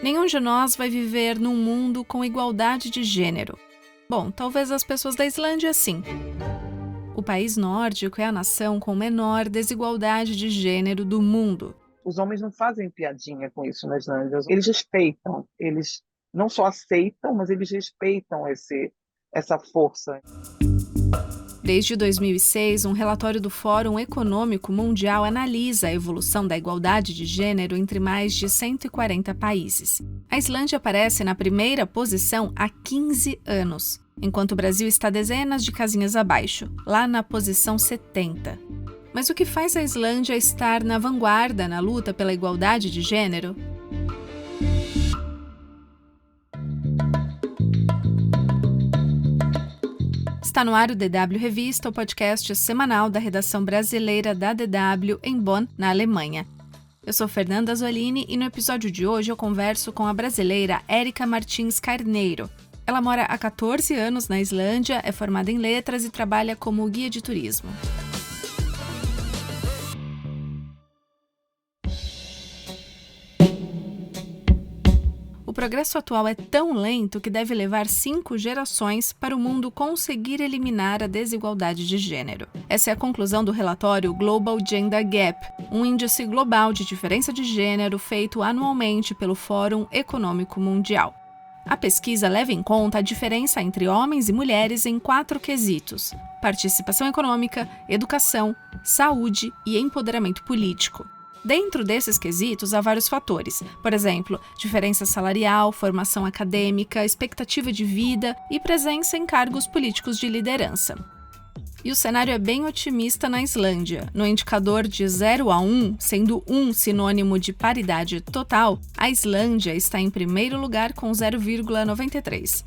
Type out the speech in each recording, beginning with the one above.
Nenhum de nós vai viver num mundo com igualdade de gênero. Bom, talvez as pessoas da Islândia sim. O país nórdico é a nação com menor desigualdade de gênero do mundo. Os homens não fazem piadinha com isso na Islândia. Eles respeitam, eles não só aceitam, mas eles respeitam essa força. Desde 2006, um relatório do Fórum Econômico Mundial analisa a evolução da igualdade de gênero entre mais de 140 países. A Islândia aparece na primeira posição há 15 anos, enquanto o Brasil está dezenas de casinhas abaixo, lá na posição 70. Mas o que faz a Islândia estar na vanguarda na luta pela igualdade de gênero? Está no ar o DW Revista, o podcast semanal da redação brasileira da DW em Bonn, na Alemanha. Eu sou Fernanda Zolini e no episódio de hoje eu converso com a brasileira Érica Martins Carneiro. Ela mora há 14 anos na Islândia, é formada em letras e trabalha como guia de turismo. O progresso atual é tão lento que deve levar 5 gerações para o mundo conseguir eliminar a desigualdade de gênero. Essa é a conclusão do relatório Global Gender Gap, um índice global de diferença de gênero feito anualmente pelo Fórum Econômico Mundial. A pesquisa leva em conta a diferença entre homens e mulheres em 4 quesitos: participação econômica, educação, saúde e empoderamento político. Dentro desses quesitos, há vários fatores, por exemplo, diferença salarial, formação acadêmica, expectativa de vida e presença em cargos políticos de liderança. E o cenário é bem otimista na Islândia. No indicador de 0 a 1, sendo 1 sinônimo de paridade total, a Islândia está em primeiro lugar com 0,93.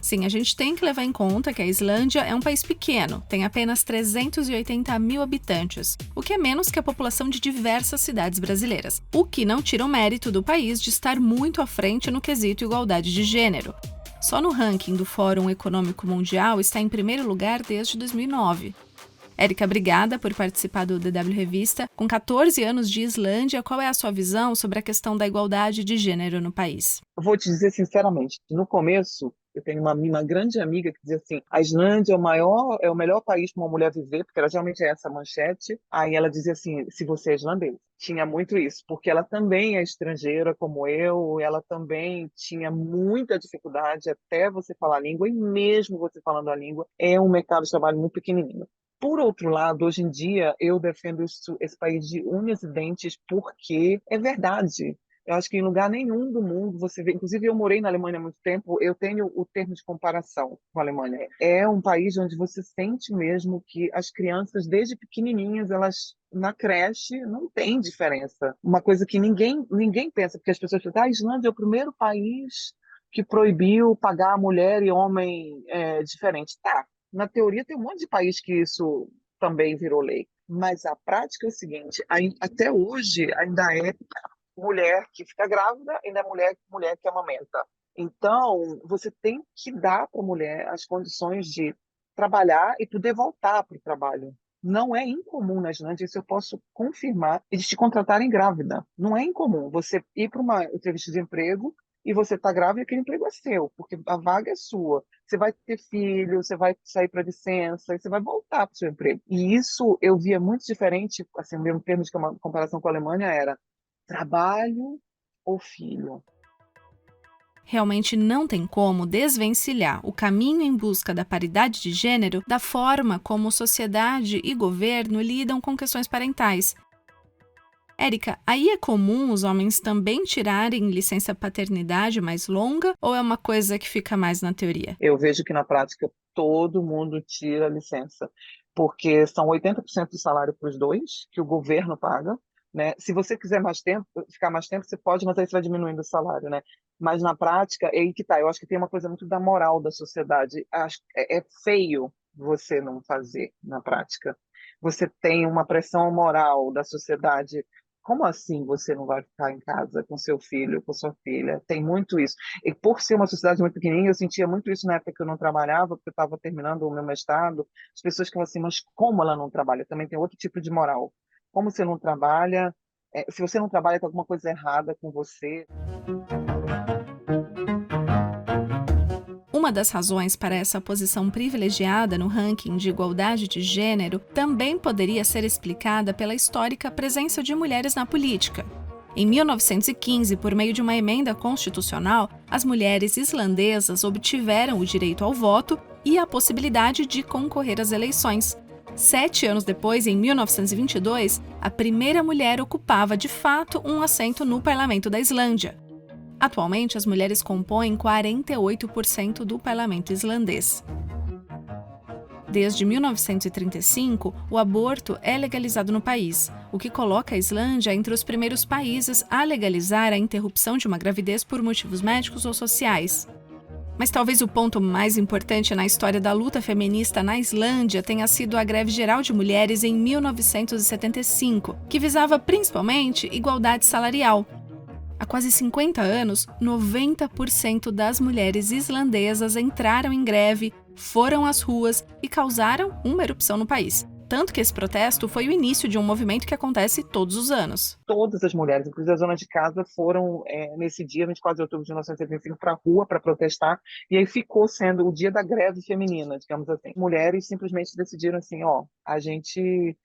Sim, a gente tem que levar em conta que a Islândia é um país pequeno, tem apenas 380 mil habitantes, o que é menos que a população de diversas cidades brasileiras, o que não tira o mérito do país de estar muito à frente no quesito igualdade de gênero. Só no ranking do Fórum Econômico Mundial está em primeiro lugar desde 2009. Érica, obrigada por participar do DW Revista. Com 14 anos de Islândia, qual é a sua visão sobre a questão da igualdade de gênero no país? Eu vou te dizer sinceramente, no começo, eu tenho uma grande amiga que dizia assim, a Islândia é o melhor país para uma mulher viver, porque ela realmente é essa manchete. Aí ela dizia assim, se você é islandês. Tinha muito isso, porque ela também é estrangeira como eu, ela também tinha muita dificuldade até você falar a língua, e mesmo você falando a língua, é um mercado de trabalho muito pequenininho. Por outro lado, hoje em dia, eu defendo esse país de unhas e dentes porque é verdade. Eu acho que em lugar nenhum do mundo você vê. Inclusive, eu morei na Alemanha há muito tempo, eu tenho o termo de comparação com a Alemanha. É um país onde você sente mesmo que as crianças, desde pequenininhas, elas na creche não tem diferença. Uma coisa que ninguém pensa, porque as pessoas pensam, a Islândia é o primeiro país que proibiu pagar mulher e homem diferente. Tá, na teoria tem um monte de país que isso também virou lei. Mas a prática é o seguinte, até hoje ainda é mulher que fica grávida, ainda é mulher que amamenta. Então, você tem que dar para a mulher as condições de trabalhar e poder voltar para o trabalho. Não é incomum na Islândia, isso eu posso confirmar, eles te contratarem grávida. Não é incomum você ir para uma entrevista de emprego e você está grávida e aquele emprego é seu, porque a vaga é sua. Você vai ter filho, você vai sair para licença e você vai voltar para o seu emprego. E isso eu via muito diferente, assim, o meu termo de comparação com a Alemanha era trabalho ou filho. Realmente não tem como desvencilhar o caminho em busca da paridade de gênero da forma como sociedade e governo lidam com questões parentais. Érica, aí é comum os homens também tirarem licença paternidade mais longa ou é uma coisa que fica mais na teoria? Eu vejo que na prática todo mundo tira licença, porque são 80% do salário para os dois, que o governo paga, né? Se você quiser mais tempo, ficar mais tempo, você pode, mas aí você vai diminuindo o salário, né? Mas na prática, é aí que tá. Eu acho que tem uma coisa muito da moral da sociedade. É feio você não fazer na prática. Você tem uma pressão moral da sociedade. Como assim você não vai ficar em casa com seu filho, com sua filha? Tem muito isso. E por ser uma sociedade muito pequenininha, eu sentia muito isso na época que eu não trabalhava, porque eu estava terminando o meu mestrado. As pessoas ficavam assim, mas como ela não trabalha? Também tem outro tipo de moral. Como você não trabalha? Se você não trabalha, tem alguma coisa errada com você. Uma das razões para essa posição privilegiada no ranking de igualdade de gênero também poderia ser explicada pela histórica presença de mulheres na política. Em 1915, por meio de uma emenda constitucional, as mulheres islandesas obtiveram o direito ao voto e a possibilidade de concorrer às eleições. 7 anos depois, em 1922, a primeira mulher ocupava de fato um assento no parlamento da Islândia. Atualmente, as mulheres compõem 48% do parlamento islandês. Desde 1935, o aborto é legalizado no país, o que coloca a Islândia entre os primeiros países a legalizar a interrupção de uma gravidez por motivos médicos ou sociais. Mas talvez o ponto mais importante na história da luta feminista na Islândia tenha sido a Greve Geral de Mulheres em 1975, que visava principalmente igualdade salarial. Há quase 50 anos, 90% das mulheres islandesas entraram em greve, foram às ruas e causaram uma erupção no país. Tanto que esse protesto foi o início de um movimento que acontece todos os anos. Todas as mulheres, inclusive a dona de casa, foram nesse dia, 24 de outubro de 1975, para a rua para protestar, e aí ficou sendo o dia da greve feminina, digamos assim. Mulheres simplesmente decidiram assim, ó, a gente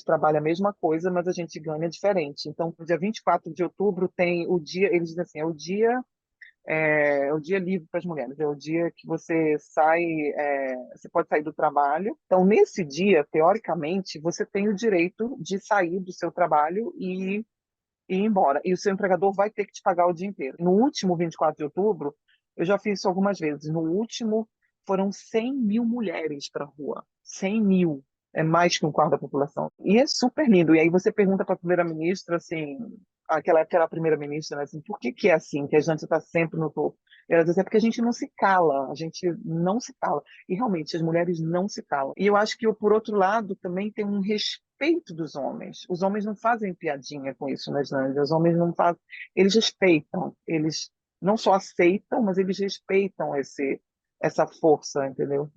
trabalha a mesma coisa, mas a gente ganha diferente. Então, no dia 24 de outubro tem o dia, eles dizem assim, é o dia livre para as mulheres, é o dia que você sai, você pode sair do trabalho. Então, nesse dia, teoricamente, você tem o direito de sair do seu trabalho e ir embora. E o seu empregador vai ter que te pagar o dia inteiro. No último 24 de outubro, eu já fiz isso algumas vezes. No último, foram 100 mil mulheres para a rua. 100 mil. É mais que um quarto da população. E é super lindo. E aí você pergunta para a primeira-ministra, assim, aquela primeira-ministra, né, assim, por que é assim, que a gente está sempre no topo? E ela diz, é porque a gente não se cala, a gente não se cala. E realmente, as mulheres não se calam. E eu acho que, por outro lado, também tem um respeito dos homens. Os homens não fazem piadinha com isso na Islândia, os homens não fazem, eles respeitam, eles não só aceitam, mas eles respeitam essa força, entendeu?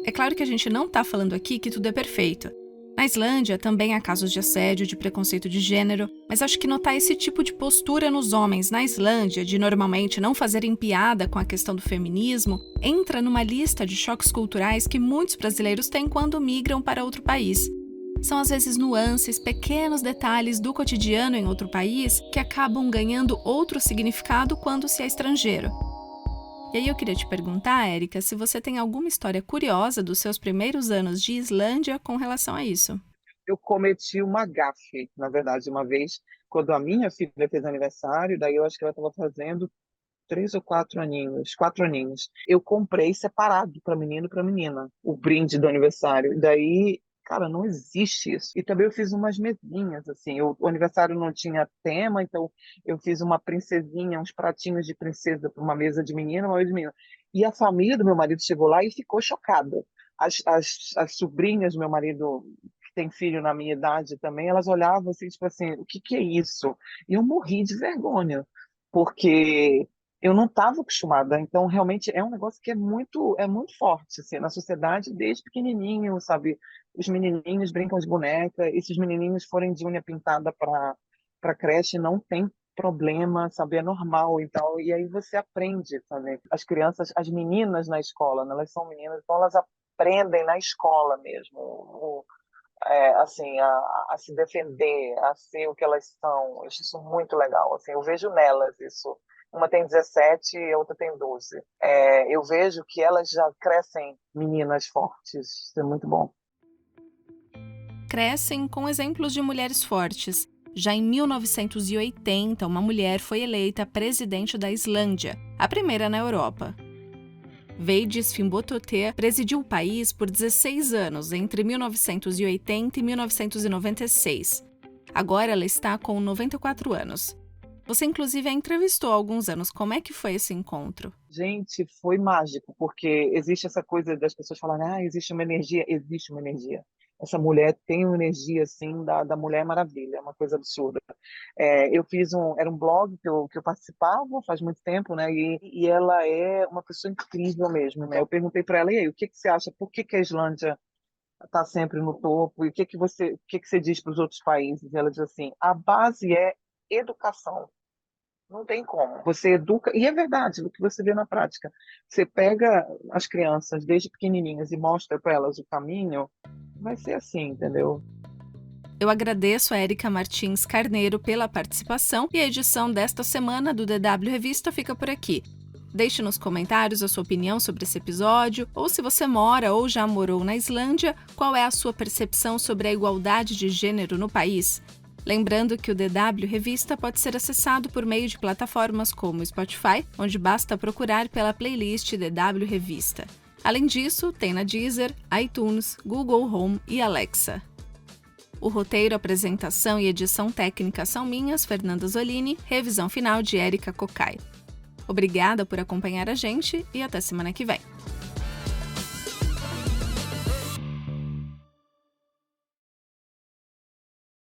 É claro que a gente não está falando aqui que tudo é perfeito. Na Islândia também há casos de assédio, de preconceito de gênero, mas acho que notar esse tipo de postura nos homens na Islândia, de normalmente não fazerem piada com a questão do feminismo, entra numa lista de choques culturais que muitos brasileiros têm quando migram para outro país. São às vezes nuances, pequenos detalhes do cotidiano em outro país que acabam ganhando outro significado quando se é estrangeiro. E aí eu queria te perguntar, Érica, se você tem alguma história curiosa dos seus primeiros anos de Islândia com relação a isso. Eu cometi uma gafe, na verdade, uma vez, quando a minha filha fez aniversário, daí eu acho que ela estava fazendo 3 ou 4 aninhos, 4 aninhos. Eu comprei separado para menino e para menina, o brinde do aniversário. E daí, cara, não existe isso. E também eu fiz umas mesinhas, assim. O aniversário não tinha tema, então eu fiz uma princesinha, uns pratinhos de princesa para uma mesa de menina, uma mesa de menina. E a família do meu marido chegou lá e ficou chocada. As sobrinhas do meu marido, que tem filho na minha idade também, elas olhavam assim, tipo assim, o que é isso? E eu morri de vergonha, porque eu não estava acostumada. Então, realmente é um negócio que é muito forte, assim, na sociedade, desde pequenininho, sabe? Os menininhos brincam de boneca, e se os menininhos forem de unha pintada para creche, não tem problema, sabe? É normal, então, e aí você aprende, sabe? As crianças, as meninas na escola, né? Elas são meninas, então elas aprendem na escola mesmo, assim, a se defender, a ser o que elas são. Eu acho isso muito legal, assim, eu vejo nelas isso. Uma tem 17 e a outra tem 12. Eu vejo que elas já crescem meninas fortes. Isso é muito bom. Crescem com exemplos de mulheres fortes. Já em 1980, uma mulher foi eleita presidente da Islândia, a primeira na Europa. Veidis Fimbultóttir presidiu o país por 16 anos, entre 1980 e 1996. Agora ela está com 94 anos. Você, inclusive, a entrevistou há alguns anos. Como é que foi esse encontro? Gente, foi mágico, porque existe essa coisa das pessoas falarem, existe uma energia. Existe uma energia. Essa mulher tem uma energia, assim, da Mulher Maravilha, é uma coisa absurda. Eu fiz era um blog que eu participava faz muito tempo, né? E ela é uma pessoa incrível mesmo, né? Eu perguntei para ela, e aí, o que você acha? Por que a Islândia está sempre no topo. E o que que você diz para os outros países? Ela diz assim: a base é educação. Não tem como. Você educa, e é verdade, o que você vê na prática. Você pega as crianças desde pequenininhas e mostra para elas o caminho, vai ser assim, entendeu? Eu agradeço a Érica Martins Carneiro pela participação e a edição desta semana do DW Revista fica por aqui. Deixe nos comentários a sua opinião sobre esse episódio, ou se você mora ou já morou na Islândia, qual é a sua percepção sobre a igualdade de gênero no país? Lembrando que o DW Revista pode ser acessado por meio de plataformas como o Spotify, onde basta procurar pela playlist DW Revista. Além disso, tem na Deezer, iTunes, Google Home e Alexa. O roteiro, apresentação e edição técnica são minhas, Fernanda Zolini, revisão final de Érica Cocai. Obrigada por acompanhar a gente e até semana que vem.